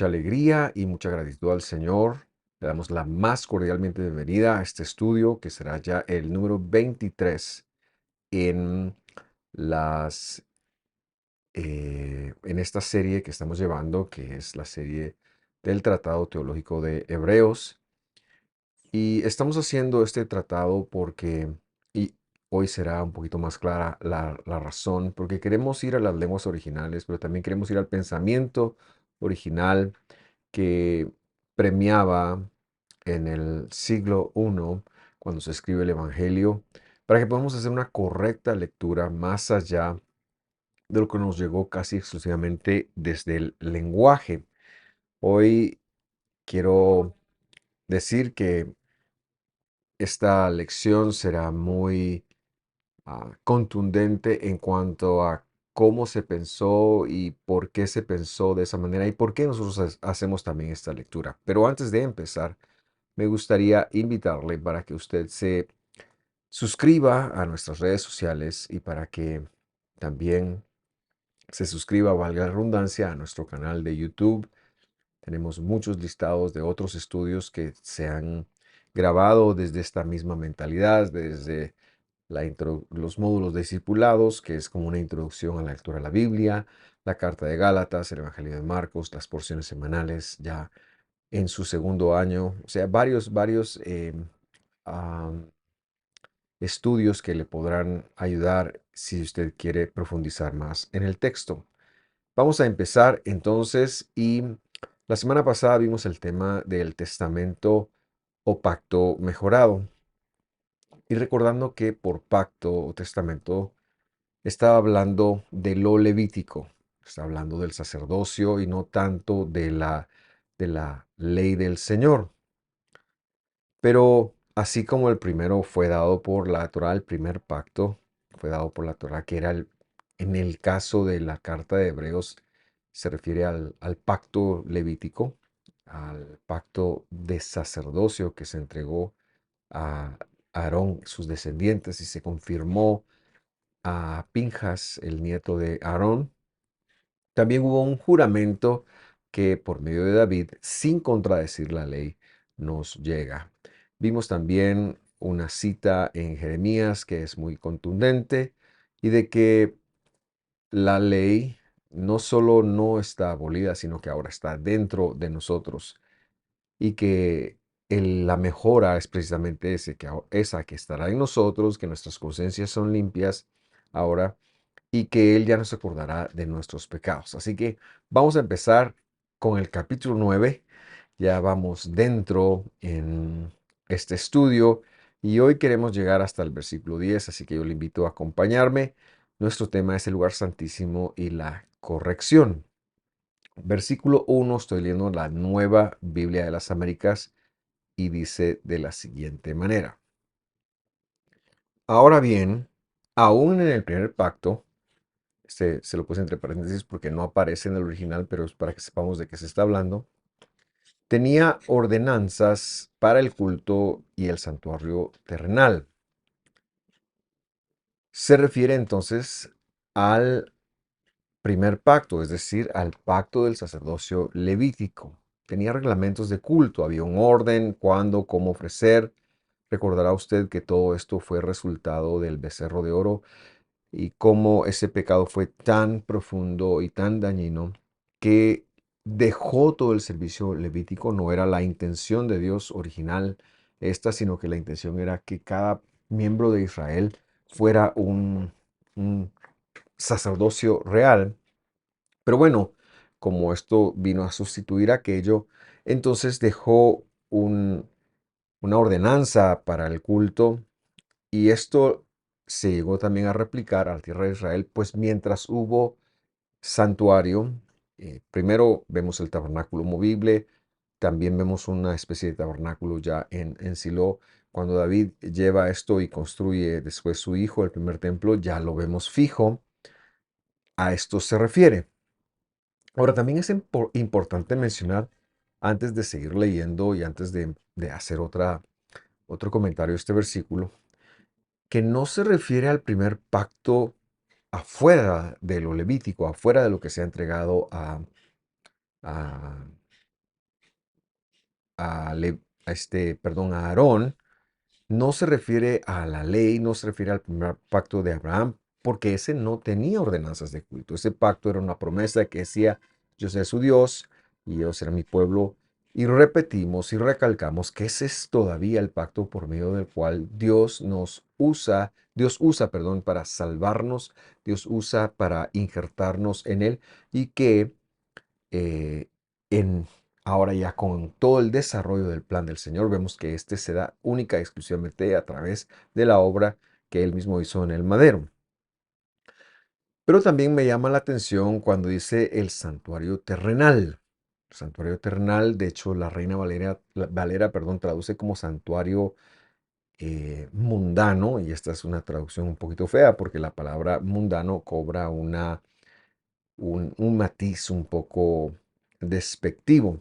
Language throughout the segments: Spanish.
mucha alegría y mucha gratitud al Señor. Le damos la más cordialmente bienvenida a este estudio, que será ya el número 23 en las en esta serie que estamos llevando, que es la serie del Tratado Teológico de Hebreos. Y estamos haciendo este tratado porque, y hoy será un poquito más clara la razón, porque queremos ir a las lenguas originales, pero también queremos ir al pensamiento original que premiaba en el siglo I, cuando se escribe el Evangelio, para que podamos hacer una correcta lectura más allá de lo que nos llegó casi exclusivamente desde el lenguaje. Hoy quiero decir que esta lección será muy contundente en cuanto a cómo se pensó y por qué se pensó de esa manera y por qué nosotros hacemos también esta lectura. Pero antes de empezar, me gustaría invitarle para que usted se suscriba a nuestras redes sociales y para que también se suscriba, valga la redundancia, a nuestro canal de YouTube. Tenemos muchos listados de otros estudios que se han grabado desde esta misma mentalidad, desde los módulos de discipulados, que es como una introducción a la lectura de la Biblia, la carta de Gálatas, el Evangelio de Marcos, las porciones semanales, ya en su segundo año, o sea, varios am, estudios que le podrán ayudar si usted quiere profundizar más en el texto. Vamos a empezar entonces y la semana pasada vimos el tema del testamento o pacto mejorado y recordando que por pacto o testamento estaba hablando de lo levítico, está hablando del sacerdocio y no tanto de la ley del Señor. Pero así como el primero fue dado por la Torá, el primer pacto fue dado por la Torá, que era en el caso de la carta de Hebreos, se refiere al pacto levítico, al pacto de sacerdocio que se entregó a Aarón, sus descendientes, y se confirmó a Pinjas, el nieto de Aarón. También hubo un juramento que por medio de David, sin contradecir la ley, nos llega. Vimos también una cita en Jeremías que es muy contundente y de que la ley no solo no está abolida, sino que ahora está dentro de nosotros y que la mejora es precisamente esa que estará en nosotros, que nuestras conciencias son limpias ahora y que Él ya no se acordará de nuestros pecados. Así que vamos a empezar con el capítulo 9. Ya vamos dentro en este estudio y hoy queremos llegar hasta el versículo 10, así que yo le invito a acompañarme. Nuestro tema es el lugar santísimo y la corrección. Versículo 1, estoy leyendo la Nueva Biblia de las Américas y dice de la siguiente manera. Ahora bien, aún en el primer pacto, se lo puse entre paréntesis porque no aparece en el original, pero es para que sepamos de qué se está hablando. Tenía ordenanzas para el culto y el santuario terrenal. Se refiere entonces al primer pacto, es decir, al pacto del sacerdocio levítico. Tenía reglamentos de culto, había un orden, cuándo, cómo ofrecer. Recordará usted que todo esto fue resultado del becerro de oro y cómo ese pecado fue tan profundo y tan dañino que dejó todo el servicio levítico. No era la intención de Dios original esta, sino que la intención era que cada miembro de Israel fuera un sacerdocio real. Pero bueno, como esto vino a sustituir aquello, entonces dejó una ordenanza para el culto y esto se llegó también a replicar a la tierra de Israel, pues mientras hubo santuario, primero vemos el tabernáculo movible, también vemos una especie de tabernáculo ya en Silo. Cuando David lleva esto y construye después su hijo, el primer templo, ya lo vemos fijo. A esto se refiere. Ahora, también es importante mencionar, antes de seguir leyendo y antes de hacer otro comentario de este versículo, que no se refiere al primer pacto afuera de lo levítico, afuera de lo que se ha entregado a a Aarón, no se refiere a la ley, no se refiere al primer pacto de Abraham, porque ese no tenía ordenanzas de culto. Ese pacto era una promesa que decía, yo seré su Dios y ellos serán mi pueblo. Y repetimos y recalcamos que ese es todavía el pacto por medio del cual Dios usa, perdón, para salvarnos, Dios usa para injertarnos en él y que eh, en, ahora ya con todo el desarrollo del plan del Señor, vemos que este se da única y exclusivamente a través de la obra que él mismo hizo en el madero. Pero también me llama la atención cuando dice el santuario terrenal. El santuario terrenal, de hecho, la Reina Valera, perdón, traduce como santuario mundano, y esta es una traducción un poquito fea porque la palabra mundano cobra un matiz un poco despectivo.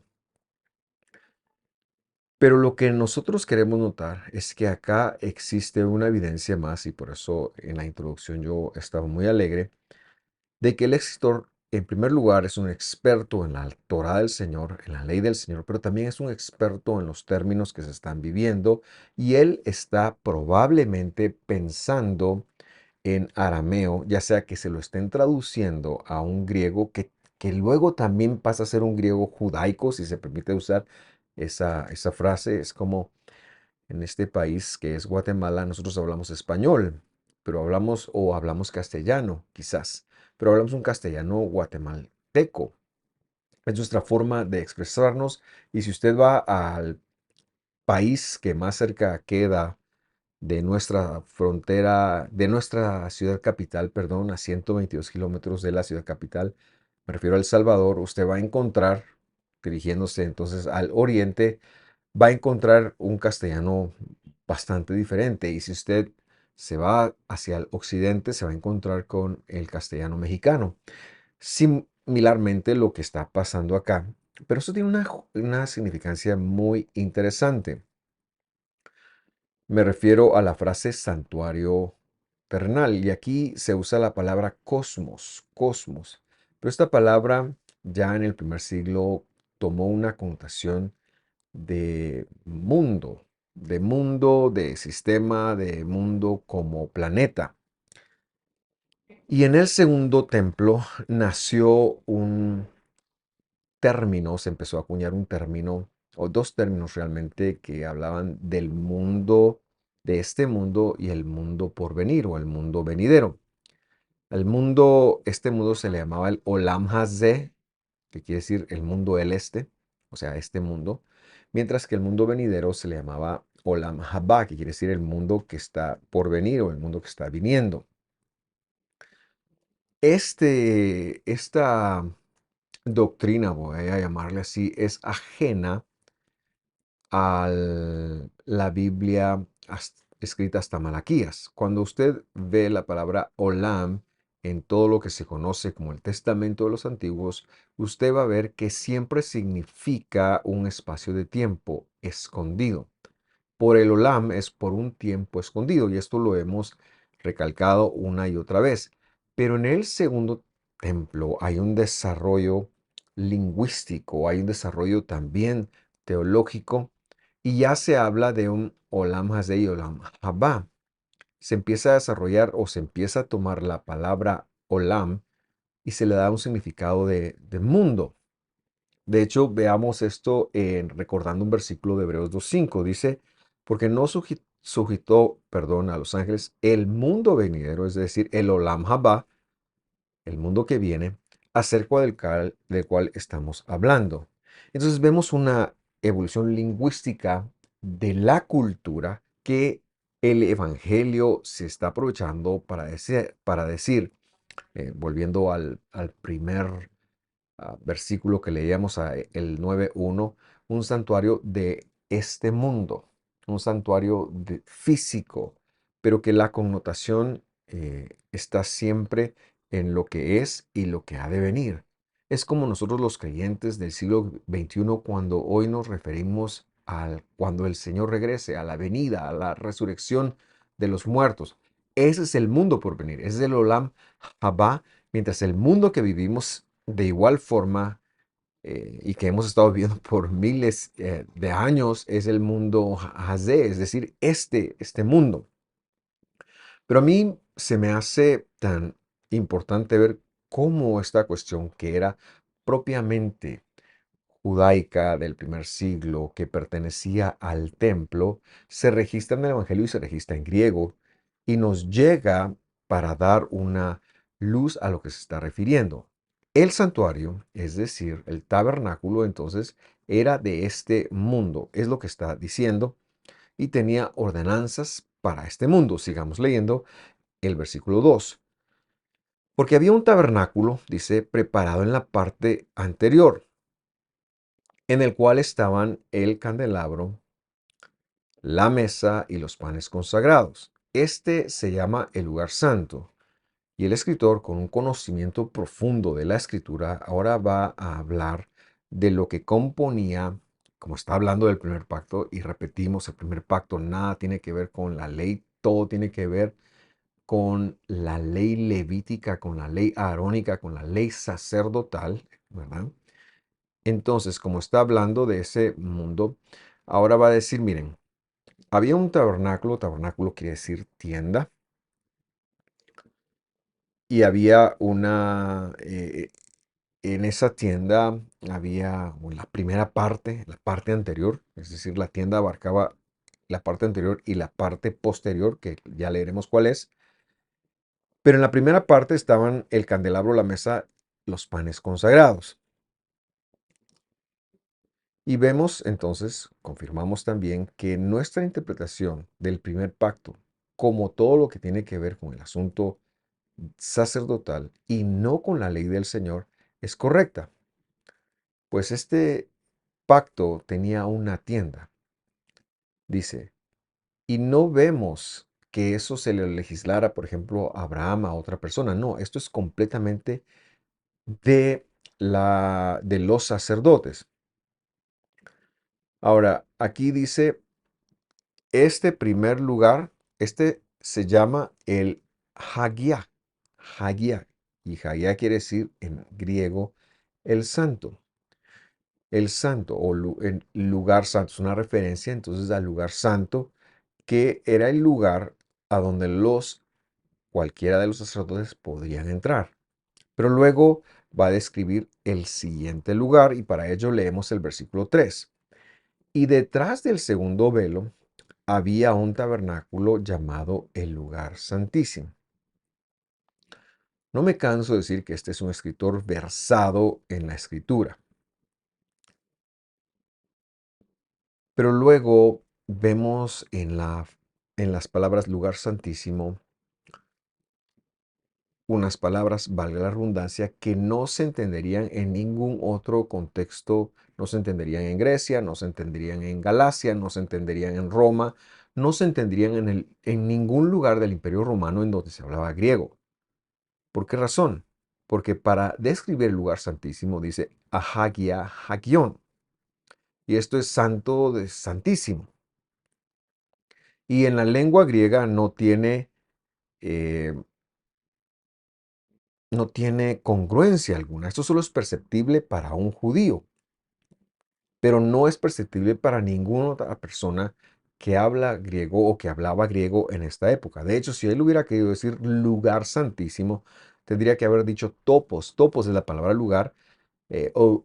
Pero lo que nosotros queremos notar es que acá existe una evidencia más, y por eso en la introducción yo estaba muy alegre, de que el escritor, en primer lugar, es un experto en la Torá del Señor, en la ley del Señor, pero también es un experto en los términos que se están viviendo, y él está probablemente pensando en arameo, ya sea que se lo estén traduciendo a un griego que luego también pasa a ser un griego judaico, si se permite usar esa frase. Es como en este país que es Guatemala, nosotros hablamos español, pero hablamos castellano, quizás, pero hablamos un castellano guatemalteco. Es nuestra forma de expresarnos, y si usted va al país que más cerca queda de nuestra frontera, de nuestra ciudad capital, perdón, a 122 kilómetros de la ciudad capital, me refiero a El Salvador, usted va a encontrar, dirigiéndose entonces al oriente, va a encontrar un castellano bastante diferente. Y si usted se va hacia el occidente, se va a encontrar con el castellano mexicano. Similarmente lo que está pasando acá. Pero eso tiene una significancia muy interesante. Me refiero a la frase santuario terrenal, y aquí se usa la palabra cosmos, cosmos. Pero esta palabra ya en el primer siglo tomó una connotación de mundo, de sistema, de mundo como planeta. Y en el segundo templo nació un término, se empezó a acuñar un término, o dos términos realmente, que hablaban del mundo, de este mundo y el mundo por venir o el mundo venidero. Este mundo se le llamaba el Olam Hazeh, que quiere decir el mundo del este, o sea, este mundo, mientras que el mundo venidero se le llamaba Olam Haba, que quiere decir el mundo que está por venir o el mundo que está viniendo. Esta doctrina, voy a llamarle así, es ajena a la Biblia escrita hasta Malaquías. Cuando usted ve la palabra Olam en todo lo que se conoce como el Testamento de los Antiguos, usted va a ver que siempre significa un espacio de tiempo escondido. Por el Olam es por un tiempo escondido, y esto lo hemos recalcado una y otra vez. Pero en el segundo templo hay un desarrollo lingüístico, hay un desarrollo también teológico, y ya se habla de un Olam Hazeh y Olam Haba. Se empieza a desarrollar, o se empieza a tomar la palabra Olam y se le da un significado de mundo. De hecho, veamos esto recordando un versículo de Hebreos 2:5. Dice, porque no sujetó, perdón, a los ángeles el mundo venidero, es decir, el Olam Haba, el mundo que viene, acerca del cual estamos hablando. Entonces vemos una evolución lingüística de la cultura que el Evangelio se está aprovechando para decir, volviendo al primer versículo que leíamos, el 9:1, un santuario de este mundo, un santuario físico, pero que la connotación está siempre en lo que es y lo que ha de venir. Es como nosotros los creyentes del siglo XXI, cuando hoy nos referimos cuando el Señor regrese, a la venida, a la resurrección de los muertos. Ese es el mundo por venir, ese es el Olam Haba, mientras el mundo que vivimos de igual forma y que hemos estado viviendo por miles de años es el mundo Hazé, es decir, este mundo. Pero a mí se me hace tan importante ver cómo esta cuestión que era propiamente judaica del primer siglo, que pertenecía al templo, se registra en el Evangelio y se registra en griego y nos llega para dar una luz a lo que se está refiriendo. El santuario, es decir, el tabernáculo, entonces, era de este mundo, es lo que está diciendo, y tenía ordenanzas para este mundo. Sigamos leyendo el versículo 2. Porque había un tabernáculo, dice, preparado en la parte anterior, en el cual estaban el candelabro, la mesa y los panes consagrados. Este se llama el lugar santo. Y el escritor, con un conocimiento profundo de la escritura, ahora va a hablar de lo que componía, como está hablando del primer pacto, y repetimos, el primer pacto nada tiene que ver con la ley, todo tiene que ver con la ley levítica, con la ley arónica, con la ley sacerdotal, ¿verdad? Entonces, como está hablando de ese mundo, ahora va a decir, miren, había un tabernáculo, tabernáculo quiere decir tienda, y había en esa tienda había la primera parte, la parte anterior, es decir, la tienda abarcaba la parte anterior y la parte posterior, que ya leeremos cuál es. Pero en la primera parte estaban el candelabro, la mesa, los panes consagrados. Y vemos entonces, confirmamos también que nuestra interpretación del primer pacto, como todo lo que tiene que ver con el asunto sacerdotal y no con la ley del Señor, es correcta. Pues este pacto tenía una tienda, dice, y no vemos que eso se le legislara, por ejemplo, a Abraham, a otra persona. No, esto es completamente de los sacerdotes. Ahora, aquí dice, este primer lugar, este se llama el Hagia. Hagia. Y Hagia quiere decir en griego el santo. El santo o el lugar santo es una referencia entonces al lugar santo que era el lugar a donde cualquiera de los sacerdotes podían entrar. Pero luego va a describir el siguiente lugar y para ello leemos el versículo 3. Y detrás del segundo velo había un tabernáculo llamado el lugar santísimo. No me canso de decir que este es un escritor versado en la escritura. Pero luego vemos en las palabras lugar santísimo unas palabras, valga la redundancia, que no se entenderían en ningún otro contexto, no se entenderían en Grecia, no se entenderían en Galacia, no se entenderían en Roma, no se entenderían en ningún lugar del Imperio Romano en donde se hablaba griego. ¿Por qué razón? Porque para describir el lugar santísimo dice Ahagia Hagion, y esto es santo de santísimo. Y en la lengua griega eh, no tiene congruencia alguna. Esto solo es perceptible para un judío, pero no es perceptible para ninguna otra persona que habla griego o que hablaba griego en esta época. De hecho, si él hubiera querido decir lugar santísimo, tendría que haber dicho topos. Topos es la palabra lugar,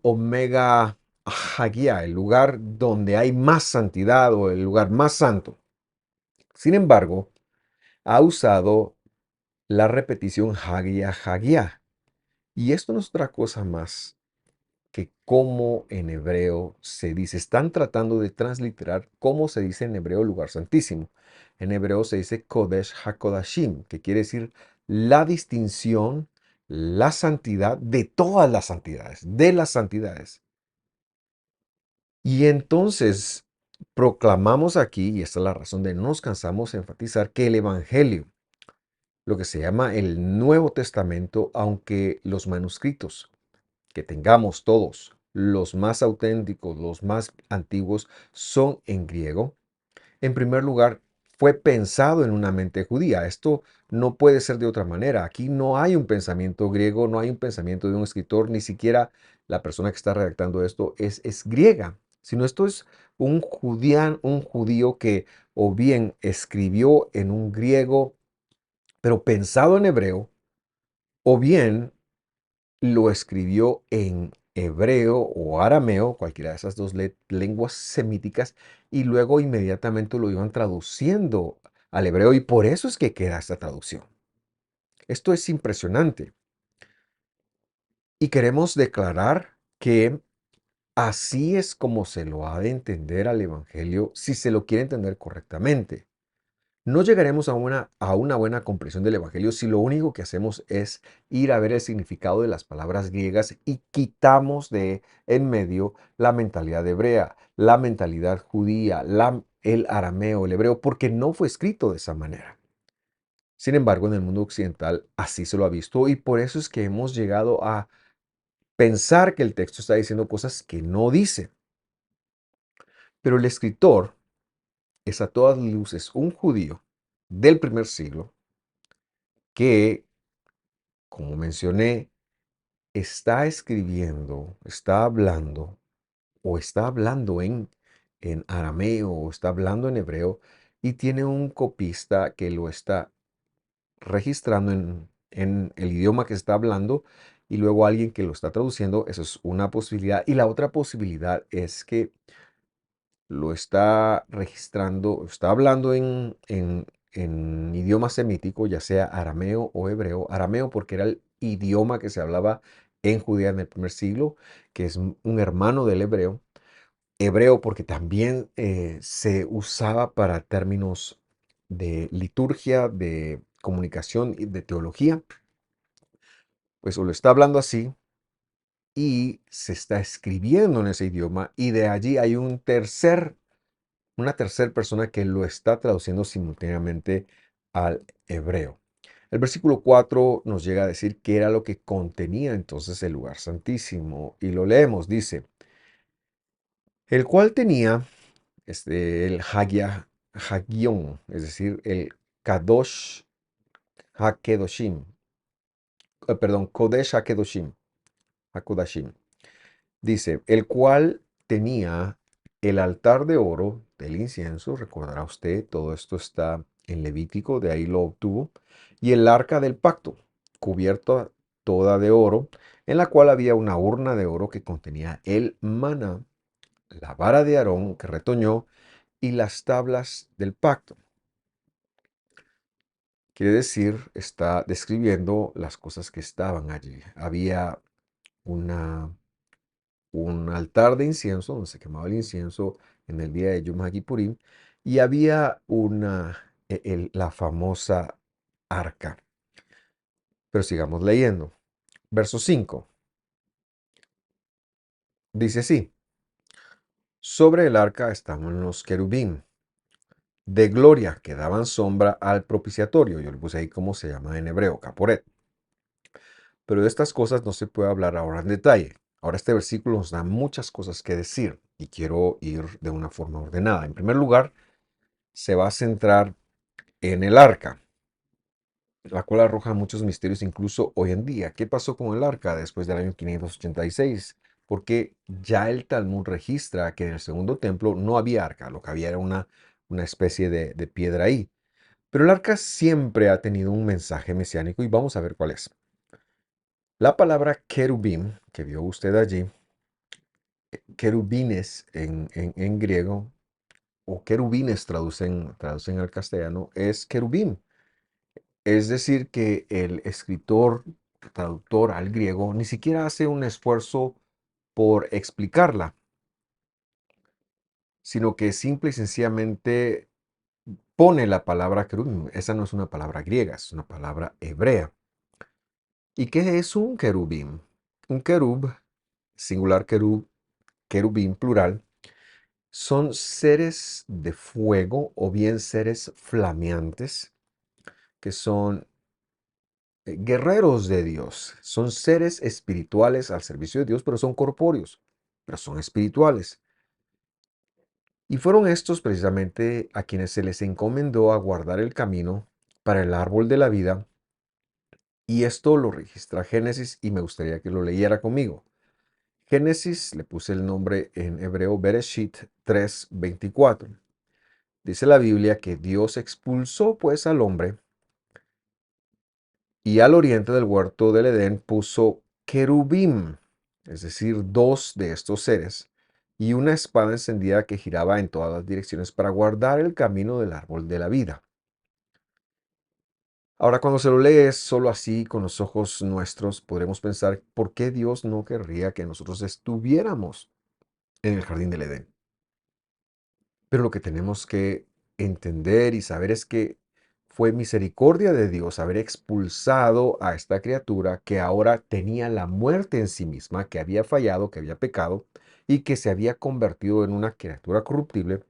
omega hagia, el lugar donde hay más santidad o el lugar más santo. Sin embargo, ha usado la repetición hagia, hagia. Y esto no es otra cosa más que cómo en hebreo se dice. Están tratando de transliterar cómo se dice en hebreo lugar santísimo. En hebreo se dice Kodesh HaKodashim, que quiere decir la distinción, la santidad de todas las santidades, de las santidades. Y entonces proclamamos aquí, y esta es la razón de no nos cansamos de enfatizar, que el Evangelio, lo que se llama el Nuevo Testamento, aunque los manuscritos que tengamos todos, los más auténticos, los más antiguos, son en griego. En primer lugar, fue pensado en una mente judía. Esto no puede ser de otra manera. Aquí no hay un pensamiento griego, no hay un pensamiento de un escritor, ni siquiera la persona que está redactando esto es griega, sino esto es un judío que o bien escribió en un griego, pero pensado en hebreo, o bien lo escribió en hebreo o arameo, cualquiera de esas dos lenguas semíticas, y luego inmediatamente lo iban traduciendo al hebreo y por eso es que queda esta traducción. Esto es impresionante. Y queremos declarar que así es como se lo ha de entender al Evangelio si se lo quiere entender correctamente. No llegaremos a una buena comprensión del Evangelio si lo único que hacemos es ir a ver el significado de las palabras griegas y quitamos de en medio la mentalidad hebrea, la mentalidad judía, el arameo, el hebreo, porque no fue escrito de esa manera. Sin embargo, en el mundo occidental así se lo ha visto y por eso es que hemos llegado a pensar que el texto está diciendo cosas que no dice. Pero el escritor es a todas luces un judío del primer siglo que, como mencioné, está escribiendo, está hablando o está hablando en arameo o está hablando en hebreo y tiene un copista que lo está registrando en el idioma que está hablando y luego alguien que lo está traduciendo. Eso es una posibilidad. Y la otra posibilidad es que lo está registrando, está hablando en idioma semítico, ya sea arameo o hebreo. Arameo porque era el idioma que se hablaba en Judea en el primer siglo, que es un hermano del hebreo. Hebreo porque también se usaba para términos de liturgia, de comunicación y de teología. Pues o lo está hablando así y se está escribiendo en ese idioma y de allí hay una tercera persona que lo está traduciendo simultáneamente al hebreo. El versículo 4 nos llega a decir qué era lo que contenía entonces el lugar santísimo. Y lo leemos, dice, el cual tenía el Hagión, es decir, el Kadosh HaKedoshim, perdón, Kodesh HaKodashim. Dice, el cual tenía el altar de oro del incienso, recordará usted, todo esto está en Levítico, de ahí lo obtuvo, y el arca del pacto, cubierta toda de oro, en la cual había una urna de oro que contenía el maná, la vara de Aarón que retoñó y las tablas del pacto. Quiere decir, está describiendo las cosas que estaban allí. Había una un altar de incienso, donde se quemaba el incienso en el día de Yom HaKippurim, y había la famosa arca. Pero sigamos leyendo. Verso 5 dice así: sobre el arca estaban los querubín de gloria que daban sombra al propiciatorio. Yo le puse ahí cómo se llama en hebreo, caporet. Pero de estas cosas no se puede hablar ahora en detalle. Ahora este versículo nos da muchas cosas que decir y quiero ir de una forma ordenada. En primer lugar, se va a centrar en el arca, la cual arroja muchos misterios incluso hoy en día. ¿Qué pasó con el arca después del año 586? Porque ya el Talmud registra que en el segundo templo no había arca, lo que había era una especie de piedra ahí. Pero el arca siempre ha tenido un mensaje mesiánico y vamos a ver cuál es. La palabra querubim, que vio usted allí, querubines en griego, o querubines traducen al castellano, es querubim. Es decir, que el escritor, traductor al griego, ni siquiera hace un esfuerzo por explicarla, sino que simple y sencillamente pone la palabra querubim. Esa no es una palabra griega, es una palabra hebrea. ¿Y qué es un querubim? Un querub, singular querub, querubim plural, son seres de fuego o bien seres flameantes que son guerreros de Dios. Son seres espirituales al servicio de Dios, pero son corpóreos, pero son espirituales. Y fueron estos precisamente a quienes se les encomendó a guardar el camino para el árbol de la vida. Y esto lo registra Génesis y me gustaría que lo leyera conmigo. Génesis, le puse el nombre en hebreo Bereshit 3:24. Dice la Biblia que Dios expulsó pues al hombre y al oriente del huerto del Edén puso querubim, es decir, dos de estos seres, y una espada encendida que giraba en todas las direcciones para guardar el camino del árbol de la vida. Ahora, cuando se lo lees solo así, con los ojos nuestros, podremos pensar, ¿por qué Dios no querría que nosotros estuviéramos en el jardín del Edén? Pero lo que tenemos que entender y saber es que fue misericordia de Dios haber expulsado a esta criatura que ahora tenía la muerte en sí misma, que había fallado, que había pecado y que se había convertido en una criatura corruptible.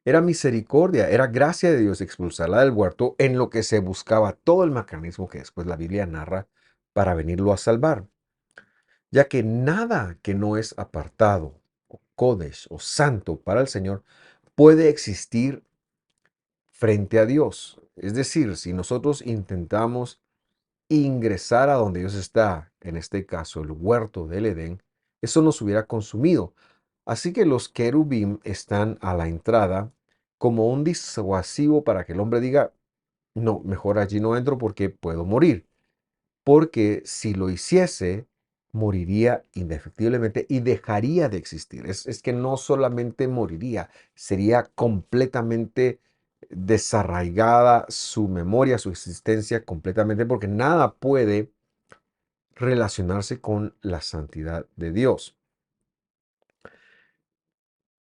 Era misericordia, era gracia de Dios expulsarla del huerto, en lo que se buscaba todo el mecanismo que después la Biblia narra para venirlo a salvar, ya que nada que no es apartado, o kodesh, o santo para el Señor, puede existir frente a Dios. Es decir, si nosotros intentamos ingresar a donde Dios está, en este caso el huerto del Edén, eso nos hubiera consumido. Así que los querubim están a la entrada como un disuasivo para que el hombre diga, no, mejor allí no entro porque puedo morir. Porque si lo hiciese, moriría indefectiblemente y dejaría de existir. Es que no solamente moriría, sería completamente desarraigada su memoria, su existencia completamente, porque nada puede relacionarse con la santidad de Dios.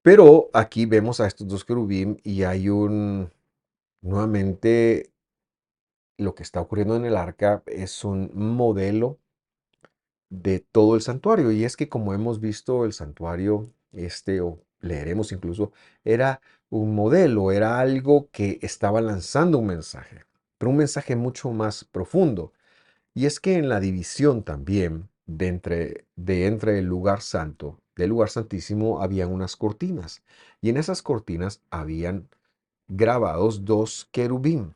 Pero aquí vemos a estos dos querubín y hay nuevamente, lo que está ocurriendo en el arca es un modelo de todo el santuario. Y es que como hemos visto, el santuario, o leeremos incluso, era un modelo, era algo que estaba lanzando un mensaje, pero un mensaje mucho más profundo. Y es que en la división también de entre el lugar santo, del lugar santísimo, habían unas cortinas. Y en esas cortinas habían grabados dos querubín.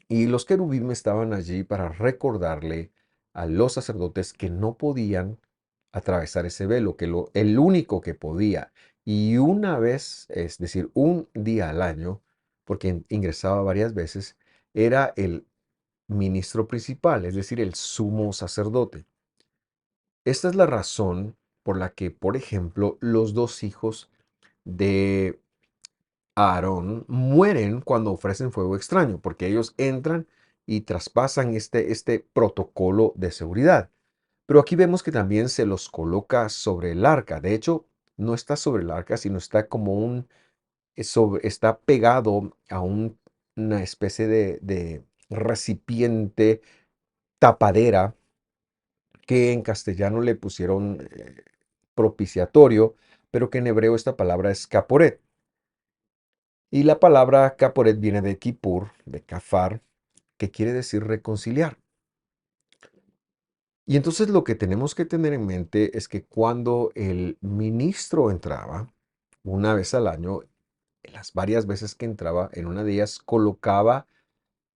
Y los querubín estaban allí para recordarle a los sacerdotes que no podían atravesar ese velo, que el único que podía, y una vez, es decir, un día al año, porque ingresaba varias veces, era el ministro principal, es decir, el sumo sacerdote. Esta es la razón por la que, por ejemplo, los dos hijos de Aarón mueren cuando ofrecen fuego extraño, porque ellos entran y traspasan este protocolo de seguridad. Pero aquí vemos que también se los coloca sobre el arca. De hecho, no está sobre el arca, sino está como está pegado a una especie de recipiente, tapadera, que en castellano le pusieron propiciatorio, pero que en hebreo esta palabra es caporet. Y la palabra caporet viene de kippur, de kafar, que quiere decir reconciliar. Y entonces lo que tenemos que tener en mente es que cuando el ministro entraba, una vez al año, en las varias veces que entraba, en una de ellas colocaba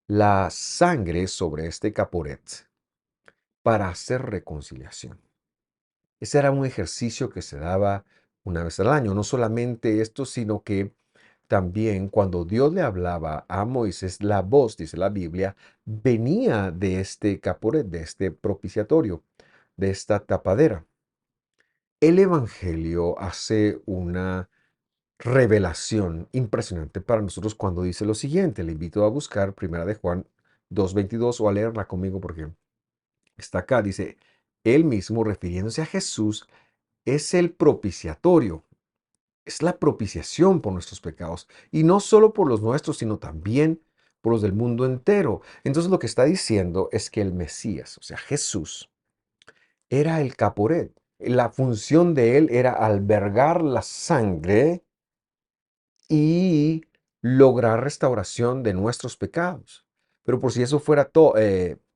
la sangre sobre este caporet para hacer reconciliación. Ese era un ejercicio que se daba una vez al año. No solamente esto, sino que también cuando Dios le hablaba a Moisés, la voz, dice la Biblia, venía de este caporet, de este propiciatorio, de esta tapadera. El Evangelio hace una revelación impresionante para nosotros cuando dice lo siguiente. Le invito a buscar Primera de Juan 2:22 o a leerla conmigo porque está acá. Dice, él mismo refiriéndose a Jesús es el propiciatorio. Es la propiciación por nuestros pecados. Y no solo por los nuestros, sino también por los del mundo entero. Entonces lo que está diciendo es que el Mesías, o sea, Jesús, era el caporet. La función de él era albergar la sangre y lograr restauración de nuestros pecados. Pero por si eso fuera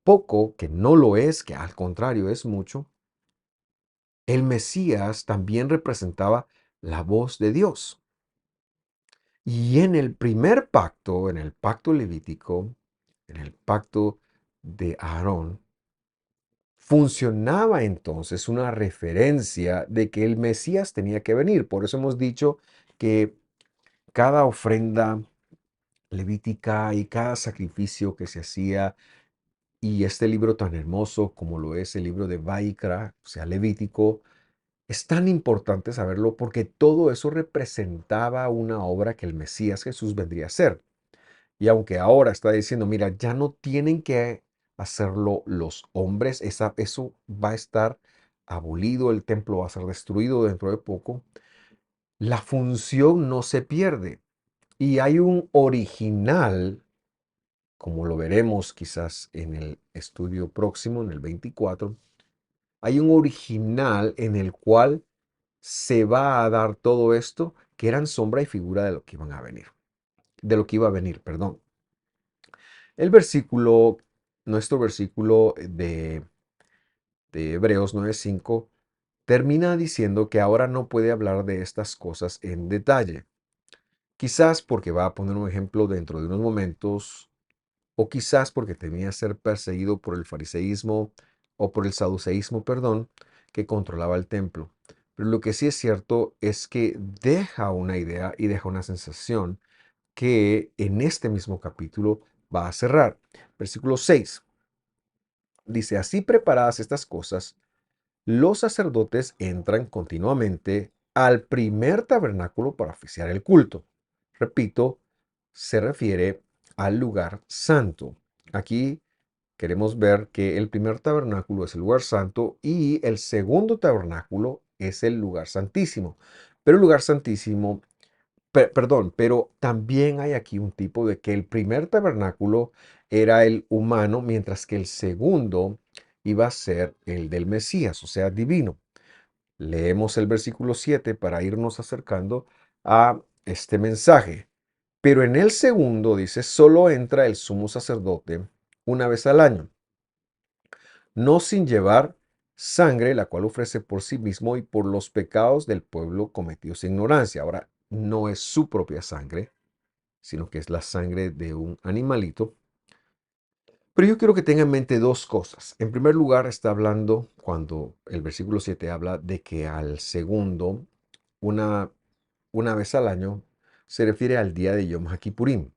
poco, que no lo es, que al contrario es mucho, el Mesías también representaba la voz de Dios. Y en el primer pacto, en el pacto levítico, en el pacto de Aarón, funcionaba entonces una referencia de que el Mesías tenía que venir. Por eso hemos dicho que cada ofrenda levítica y cada sacrificio que se hacía, y este libro tan hermoso como lo es el libro de Vaikra, o sea, Levítico, es tan importante saberlo porque todo eso representaba una obra que el Mesías Jesús vendría a hacer. Y aunque ahora está diciendo, mira, ya no tienen que hacerlo los hombres, eso va a estar abolido, el templo va a ser destruido dentro de poco, la función no se pierde. Y hay un original, como lo veremos quizás en el estudio próximo, en el 24, hay un original en el cual se va a dar todo esto, que eran sombra y figura de lo que iban a venir, de lo que iba a venir, perdón. El versículo, nuestro versículo de Hebreos 9:5 termina diciendo que ahora no puede hablar de estas cosas en detalle. Quizás porque va a poner un ejemplo dentro de unos momentos, o quizás porque temía ser perseguido por el fariseísmo o por el saduceísmo, perdón, que controlaba el templo. Pero lo que sí es cierto es que deja una idea y deja una sensación que en este mismo capítulo va a cerrar. Versículo 6 dice, así preparadas estas cosas, los sacerdotes entran continuamente al primer tabernáculo para oficiar el culto. Repito, se refiere al lugar santo. Aquí queremos ver que el primer tabernáculo es el lugar santo y el segundo tabernáculo es el lugar santísimo. Pero el lugar santísimo, perdón, pero también hay aquí un tipo de que el primer tabernáculo era el humano, mientras que el segundo iba a ser el del Mesías, o sea, divino. Leemos el versículo 7 para irnos acercando a este mensaje. Pero en el segundo dice, solo entra el sumo sacerdote una vez al año, no sin llevar sangre, la cual ofrece por sí mismo y por los pecados del pueblo cometidos en ignorancia. Ahora, no es su propia sangre, sino que es la sangre de un animalito. Pero yo quiero que tenga en mente dos cosas. En primer lugar, está hablando, cuando el versículo 7 habla de que al segundo, una, una vez al año, se refiere al día de Yom HaKippurim,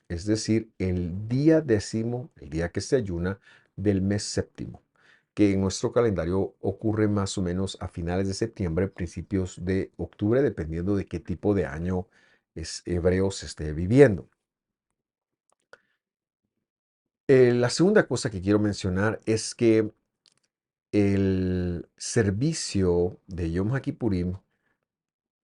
es decir, el día décimo, el día que se ayuna del mes séptimo, que en nuestro calendario ocurre más o menos a finales de septiembre, principios de octubre, dependiendo de qué tipo de año hebreo se esté viviendo. La segunda cosa que quiero mencionar es que el servicio de Yom HaKippurim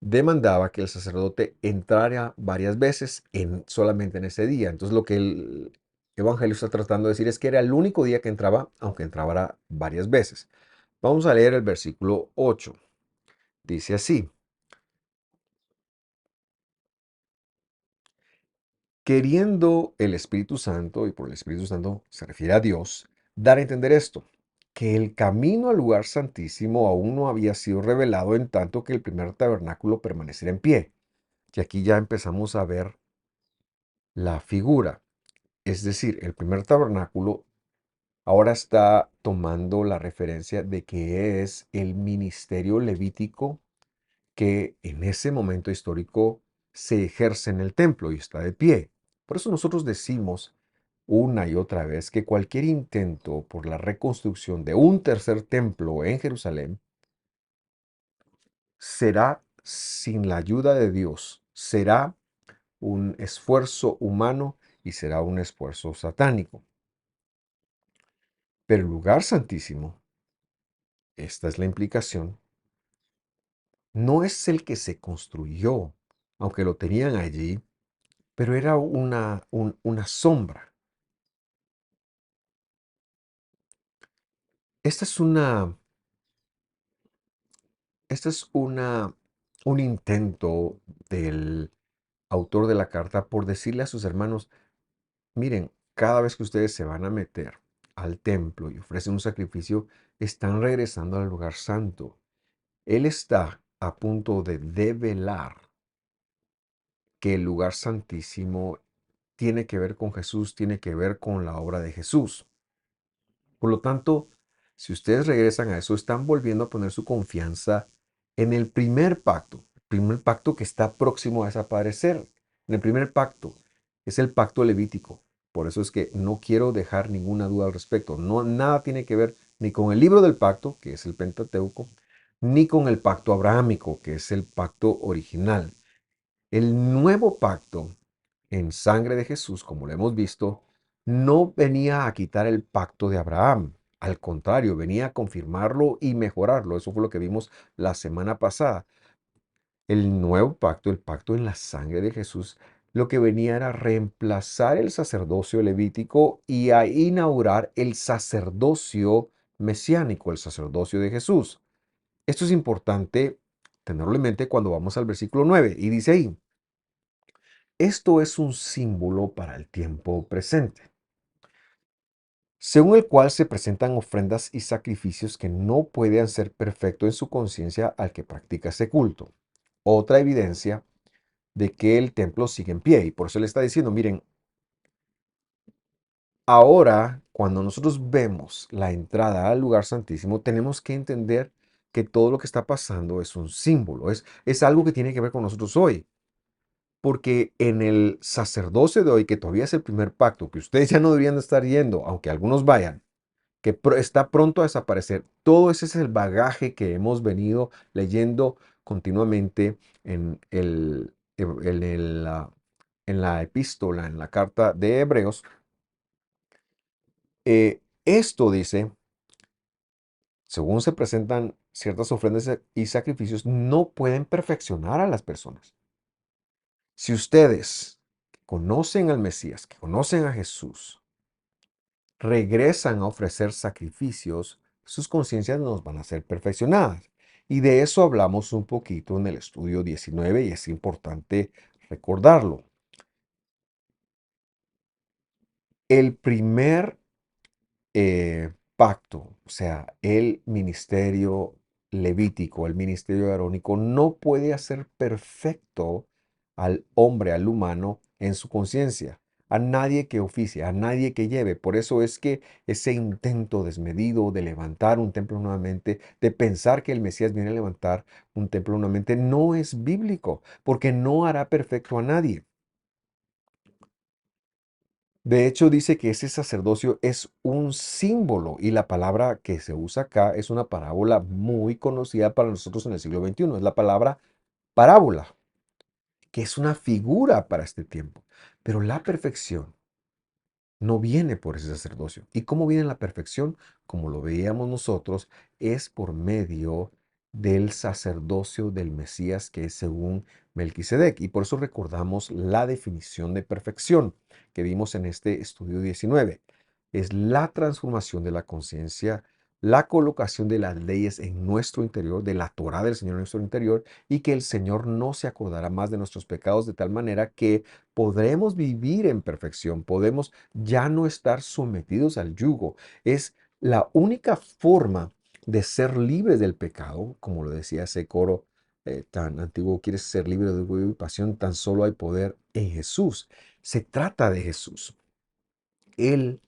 demandaba que el sacerdote entrara varias veces solamente en ese día. Entonces lo que el Evangelio está tratando de decir es que era el único día que entraba, aunque entraba varias veces. Vamos a leer el versículo 8. Dice así, queriendo el Espíritu Santo, y por el Espíritu Santo se refiere a Dios, dar a entender esto, que el camino al lugar santísimo aún no había sido revelado en tanto que el primer tabernáculo permaneciera en pie. Y aquí ya empezamos a ver la figura. Es decir, el primer tabernáculo ahora está tomando la referencia de que es el ministerio levítico que en ese momento histórico se ejerce en el templo y está de pie. Por eso nosotros decimos una y otra vez que cualquier intento por la reconstrucción de un tercer templo en Jerusalén será sin la ayuda de Dios, será un esfuerzo humano y será un esfuerzo satánico. Pero el lugar santísimo, esta es la implicación, no es el que se construyó, aunque lo tenían allí, pero era una sombra. Esta es una, esta es un intento del autor de la carta por decirle a sus hermanos, miren, cada vez que ustedes se van a meter al templo y ofrecen un sacrificio, están regresando al lugar santo. Él está a punto de develar que el lugar santísimo tiene que ver con Jesús, tiene que ver con la obra de Jesús. Por lo tanto, si ustedes regresan a eso, están volviendo a poner su confianza en el primer pacto que está próximo a desaparecer. En el primer pacto es el pacto levítico. Por eso es que no quiero dejar ninguna duda al respecto. No, nada tiene que ver ni con el libro del pacto, que es el Pentateuco, ni con el pacto abrahámico, que es el pacto original. El nuevo pacto en sangre de Jesús, como lo hemos visto, no venía a quitar el pacto de Abraham. Al contrario, venía a confirmarlo y mejorarlo. Eso fue lo que vimos la semana pasada. El nuevo pacto, el pacto en la sangre de Jesús, lo que venía era reemplazar el sacerdocio levítico y a inaugurar el sacerdocio mesiánico, el sacerdocio de Jesús. Esto es importante tenerlo en mente cuando vamos al versículo 9 y dice ahí: esto es un símbolo para el tiempo presente, según el cual se presentan ofrendas y sacrificios que no pueden hacer perfecto en su conciencia al que practica ese culto. Otra evidencia de que el templo sigue en pie. Y por eso le está diciendo, miren, ahora cuando nosotros vemos la entrada al lugar santísimo, tenemos que entender que todo lo que está pasando es un símbolo, es algo que tiene que ver con nosotros hoy. Porque en el sacerdocio de hoy, que todavía es el primer pacto, que ustedes ya no deberían de estar yendo, aunque algunos vayan, que está pronto a desaparecer, todo ese es el bagaje que hemos venido leyendo continuamente en la epístola, en la carta de Hebreos. Esto dice, según se presentan ciertas ofrendas y sacrificios, no pueden perfeccionar a las personas. Si ustedes conocen al Mesías, que conocen a Jesús, regresan a ofrecer sacrificios, sus conciencias nos van a ser perfeccionadas. Y de eso hablamos un poquito en el estudio 19 y es importante recordarlo. El primer pacto, o sea, el ministerio levítico, el ministerio arónico, no puede hacer perfecto al hombre, al humano, en su conciencia, a nadie que oficie, a nadie que lleve. Por eso es que ese intento desmedido de levantar un templo nuevamente, de pensar que el Mesías viene a levantar un templo nuevamente, no es bíblico, porque no hará perfecto a nadie. De hecho, dice que ese sacerdocio es un símbolo y la palabra que se usa acá es una parábola muy conocida para nosotros en el siglo XXI. Es la palabra parábola, que es una figura para este tiempo. Pero la perfección no viene por ese sacerdocio. ¿Y cómo viene la perfección? Como lo veíamos nosotros, es por medio del sacerdocio del Mesías, que es según Melquisedec. Y por eso recordamos la definición de perfección que vimos en este estudio 19. Es la transformación de la conciencia, la colocación de las leyes en nuestro interior, de la Torá del Señor en nuestro interior, y que el Señor no se acordará más de nuestros pecados, de tal manera que podremos vivir en perfección, podemos ya no estar sometidos al yugo. Es la única forma de ser libres del pecado, como lo decía ese coro tan antiguo: quieres ser libre de orgullo y pasión, tan solo hay poder en Jesús. Se trata de Jesús. Él,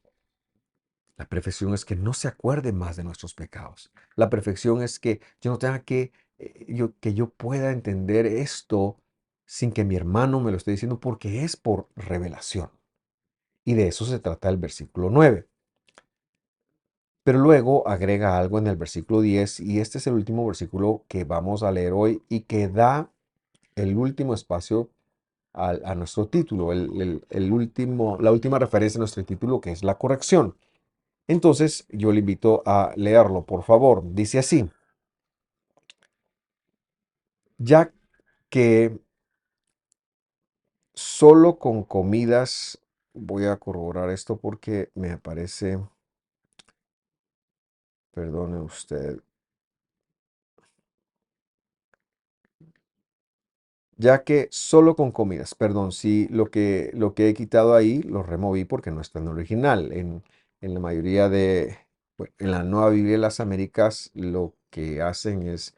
la perfección es que no se acuerde más de nuestros pecados. La perfección es que yo no tenga que yo pueda entender esto sin que mi hermano me lo esté diciendo, porque es por revelación. Y de eso se trata el versículo 9. Pero luego agrega algo en el versículo 10 y este es el último versículo que vamos a leer hoy y que da el último espacio a nuestro título, la última referencia a nuestro título, que es la corrección. Entonces yo le invito a leerlo, por favor. Dice así: ya que solo con comidas, voy a corroborar esto porque me aparece, perdone usted, ya que solo con comidas, perdón, sí, lo que he quitado ahí lo removí porque no está en el original. En la mayoría bueno, en la Nueva Biblia de las Américas lo que hacen es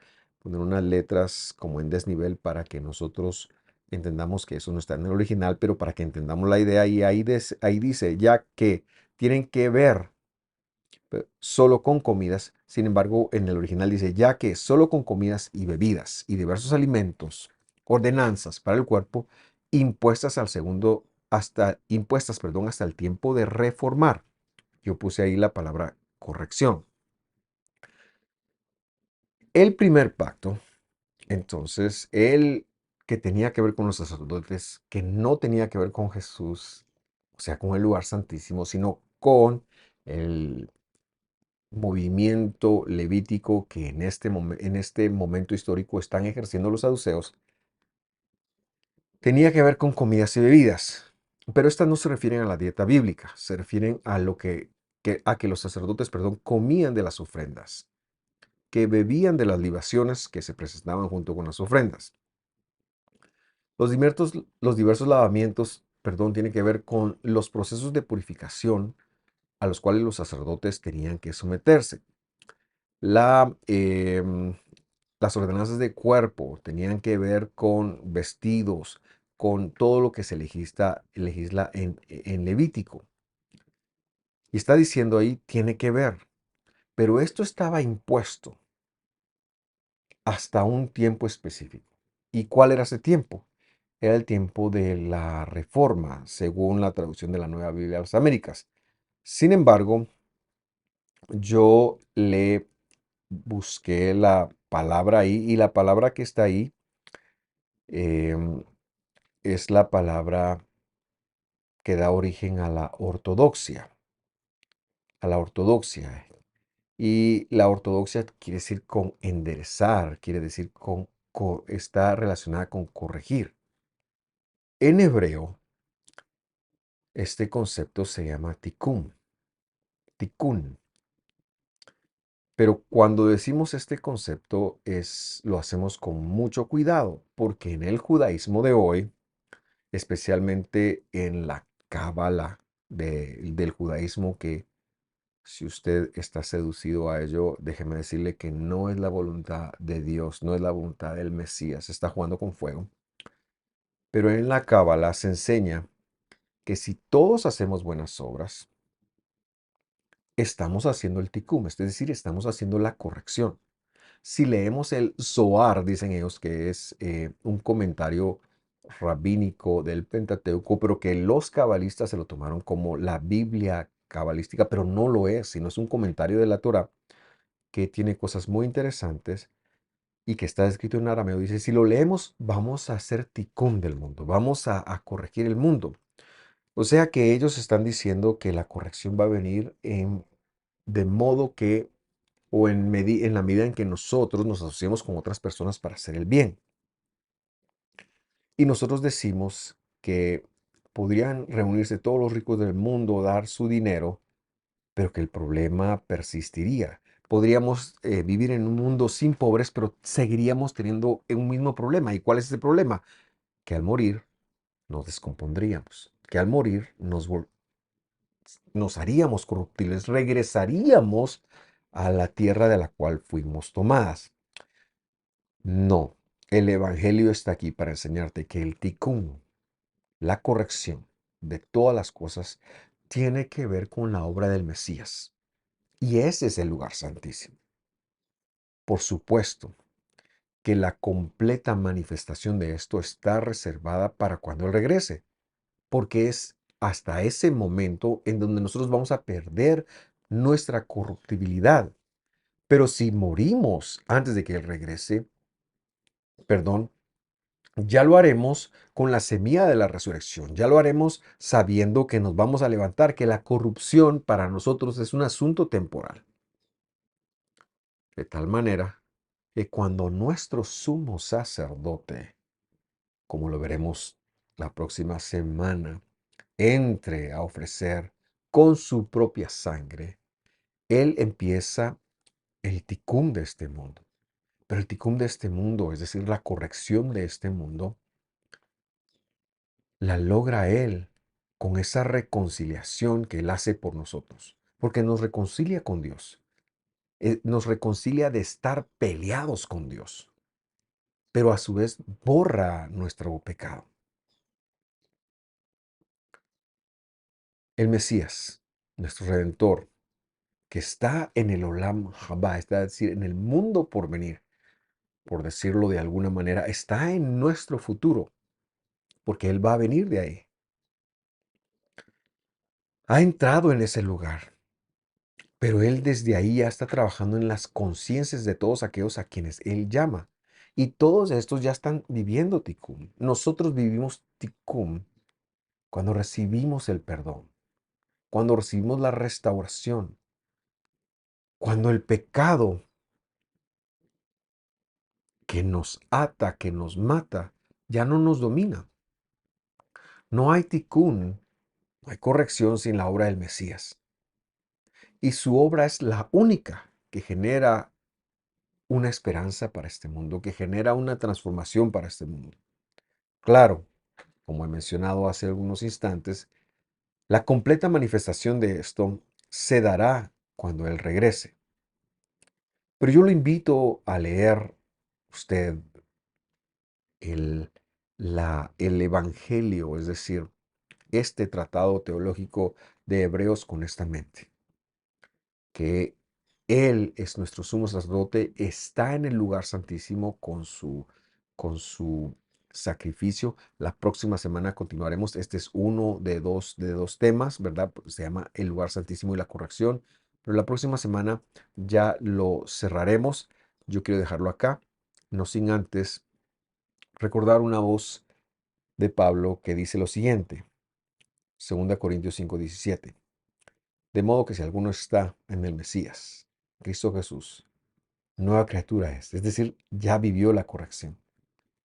poner unas letras como en desnivel para que nosotros entendamos que eso no está en el original, pero para que entendamos la idea. Y ahí dice, ya que tienen que ver solo con comidas. Sin embargo, en el original dice, ya que solo con comidas y bebidas y diversos alimentos, ordenanzas para el cuerpo, impuestas, perdón, hasta el tiempo de reformar. Yo puse ahí la palabra corrección. El primer pacto, entonces, el que tenía que ver con los sacerdotes, que no tenía que ver con Jesús, o sea, con el lugar santísimo, sino con el movimiento levítico que en este momento histórico están ejerciendo los saduceos, tenía que ver con comidas y bebidas. Pero estas no se refieren a la dieta bíblica, se refieren a a que los sacerdotes, perdón, comían de las ofrendas, que bebían de las libaciones que se presentaban junto con las ofrendas. Los diversos lavamientos, perdón, tienen que ver con los procesos de purificación a los cuales los sacerdotes tenían que someterse. La, las ordenanzas de cuerpo tenían que ver con vestidos, con todo lo que se legisla en Levítico. Y está diciendo ahí, tiene que ver. Pero esto estaba impuesto hasta un tiempo específico. ¿Y cuál era ese tiempo? Era el tiempo de la Reforma, según la traducción de la Nueva Biblia de las Américas. Sin embargo, yo le busqué la palabra ahí y la palabra que está ahí em, es la palabra que da origen a la ortodoxia, a la ortodoxia. Y la ortodoxia quiere decir con enderezar, quiere decir está relacionada con corregir. En hebreo, este concepto se llama tikkun, tikkun. Pero cuando decimos este concepto lo hacemos con mucho cuidado, porque en el judaísmo de hoy, especialmente en la cábala del judaísmo, que si usted está seducido a ello, déjeme decirle que no es la voluntad de Dios, no es la voluntad del Mesías, está jugando con fuego. Pero en la cábala se enseña que si todos hacemos buenas obras, estamos haciendo el tikkun, es decir, estamos haciendo la corrección. Si leemos el Zohar, dicen ellos que es un comentario rabínico del Pentateuco, pero que los cabalistas se lo tomaron como la Biblia cabalística, pero no lo es, sino es un comentario de la Torá que tiene cosas muy interesantes y que está escrito en arameo. Dice, si lo leemos, vamos a hacer tikkun del mundo, vamos a corregir el mundo. O sea que ellos están diciendo que la corrección va a venir de modo que o en la medida en que nosotros nos asociemos con otras personas para hacer el bien. Y nosotros decimos que podrían reunirse todos los ricos del mundo, dar su dinero, pero que el problema persistiría. Podríamos vivir en un mundo sin pobres, pero seguiríamos teniendo un mismo problema. ¿Y cuál es ese problema? Que al morir nos descompondríamos, que al morir nos haríamos corruptibles, regresaríamos a la tierra de la cual fuimos tomadas. No, el Evangelio está aquí para enseñarte que el tikkun, la corrección de todas las cosas, tiene que ver con la obra del Mesías. Y ese es el lugar santísimo. Por supuesto que la completa manifestación de esto está reservada para cuando Él regrese, porque es hasta ese momento en donde nosotros vamos a perder nuestra corruptibilidad. Pero si morimos antes de que Él regrese, perdón, ya lo haremos con la semilla de la resurrección, ya lo haremos sabiendo que nos vamos a levantar, que la corrupción para nosotros es un asunto temporal. De tal manera que cuando nuestro sumo sacerdote, como lo veremos la próxima semana, entre a ofrecer con su propia sangre, él empieza el ticún de este mundo. Pero el ticún de este mundo, es decir, la corrección de este mundo, la logra Él con esa reconciliación que Él hace por nosotros, porque nos reconcilia con Dios, nos reconcilia de estar peleados con Dios. pero a su vez borra nuestro pecado. El Mesías, nuestro Redentor, que está en el Olam Haba, es decir, en el mundo por venir, por decirlo de alguna manera, está en nuestro futuro, porque Él va a venir de ahí. Ha entrado en ese lugar, pero Él desde ahí ya está trabajando en las conciencias de todos aquellos a quienes Él llama. Y todos estos ya están viviendo Tikkun. Nosotros vivimos Tikkun cuando recibimos el perdón, cuando recibimos la restauración, cuando el pecado que nos ata, que nos mata, ya no nos domina. No hay tikkun, no hay corrección sin la obra del Mesías. Y su obra es la única que genera una esperanza para este mundo, que genera una transformación para este mundo. Claro, como he mencionado hace algunos instantes, la completa manifestación de esto se dará cuando Él regrese. Pero yo lo invito a leer usted el, el Evangelio, es decir, este tratado teológico de Hebreos con esta mente, que Él es nuestro sumo sacerdote, está en el lugar santísimo con su sacrificio. La próxima semana continuaremos. Este es uno de dos temas, ¿verdad? Se llama el lugar santísimo y la corrección. Pero la próxima semana ya lo cerraremos. Yo quiero dejarlo acá, no sin antes recordar una voz de Pablo que dice lo siguiente, 2 Corintios 5:17. De modo que si alguno está en el Mesías, Cristo Jesús, nueva criatura es decir, ya vivió la corrección.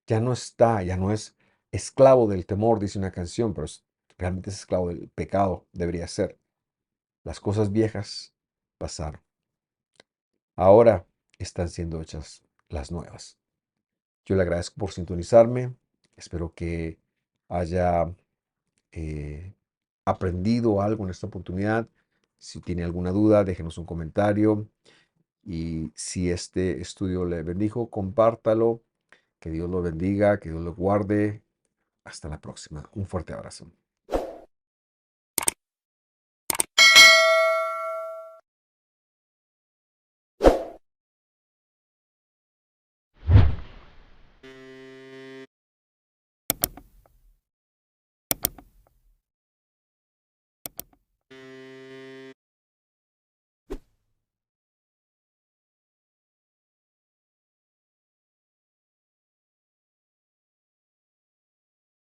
Ya no está, ya no es esclavo del temor, dice una canción, pero realmente es esclavo del pecado, debería ser. Las cosas viejas pasaron. Ahora están siendo hechas las nuevas. Yo le agradezco por sintonizarme. Espero que haya eh, aprendido algo en esta oportunidad. Si tiene alguna duda, déjenos un comentario. Y si este estudio le bendijo, compártalo. Que Dios lo bendiga, que Dios lo guarde. Hasta la próxima. Un fuerte abrazo.